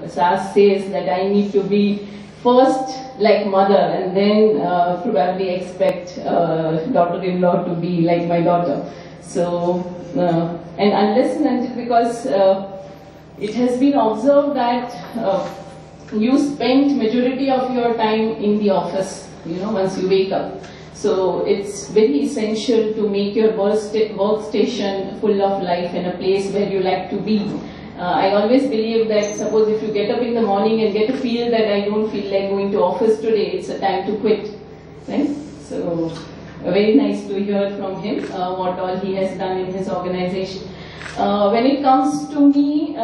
SAS says that I need to be first like mother and then probably expect daughter-in-law to be like my daughter. So, and unless and until, because it has been observed that you spend majority of your time in the office, once you wake up. So it's very essential to make your workstation full of life and a place where you like to be. I always believe that suppose if you get up in the morning and get a feel that I don't feel like going to office today, it's a time to quit, right? So very nice to hear from him what all he has done in his organization. When it comes to me,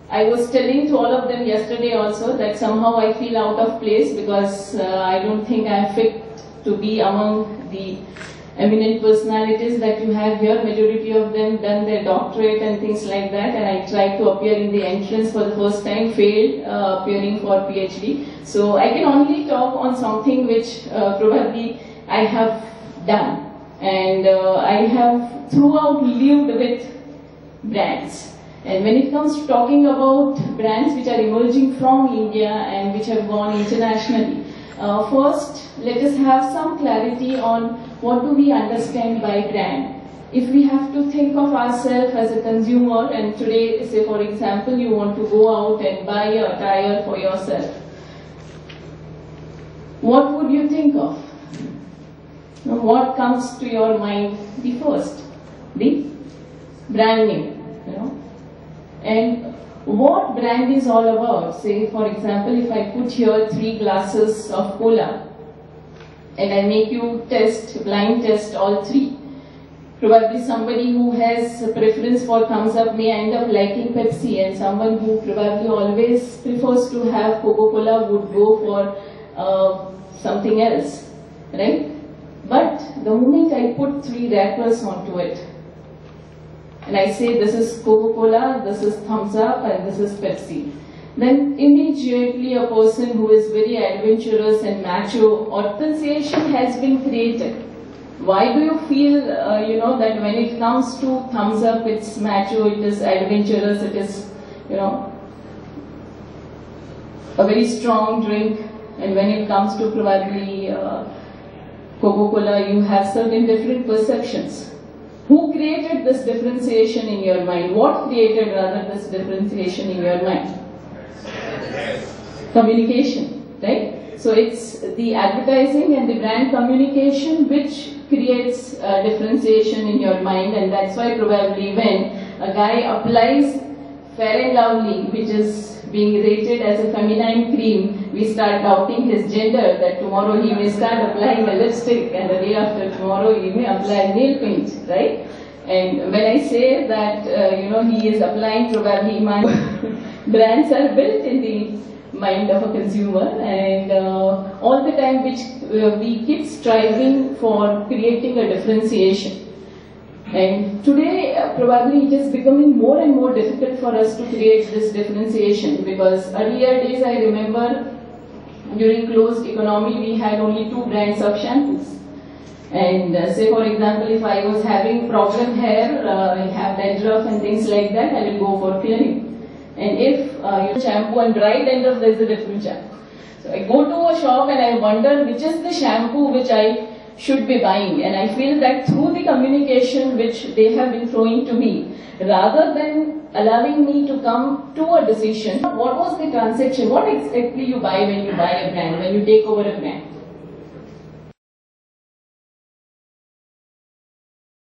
I was telling to all of them yesterday also that somehow I feel out of place because I don't think I am fit to be among the eminent personalities that you have here. Majority of them done their doctorate and things like that, and I tried to appear in the entrance for the first time, failed appearing for PhD. So I can only talk on something which probably I have done, and I have throughout lived with brands. And when it comes to talking about brands which are emerging from India and which have gone internationally, first let us have some clarity on what do we understand by brand. If we have to think of ourselves as a consumer, and today, say for example, you want to go out and buy a attire for yourself, what would you think of? What comes to your mind the first? The brand name, And what brand is all about? Say for example, if I put here 3 glasses of cola, and I make you blind test all 3. Probably somebody who has a preference for thumbs up may end up liking Pepsi, and someone who probably always prefers to have Coca-Cola would go for something else, right? But the moment I put 3 wrappers onto it, and I say this is Coca-Cola, this is thumbs up, and this is Pepsi, then immediately a person who is very adventurous and macho, association has been created. Why do you feel, that when it comes to thumbs up, it's macho, it is adventurous, it is, a very strong drink, and when it comes to probably Coca-Cola, you have certain different perceptions. Who created this differentiation in your mind? What created rather this differentiation in your mind? Communication, right? So it's the advertising and the brand communication which creates differentiation in your mind, and that's why probably when a guy applies Fair and Lovely, which is being rated as a feminine cream, we start doubting his gender, that tomorrow he may start applying a lipstick and the day after tomorrow he may apply nail paint, right? And when I say that, he is applying probably brands are built in the mind of a consumer, and all the time which we keep striving for creating a differentiation. And today probably it is becoming more and more difficult for us to create this differentiation, because earlier days I remember during closed economy we had only 2 brands of shampoos. And say for example, if I was having problem hair, I have dandruff and things like that, I will go for cleaning. And if you shampoo and dry dandruff, there is a different shampoo. So I go to a shop and I wonder which is the shampoo which I should be buying. And I feel that through the communication which they have been throwing to me, rather than allowing me to come to a decision, what was the transaction? What exactly you buy when you buy a brand, when you take over a brand?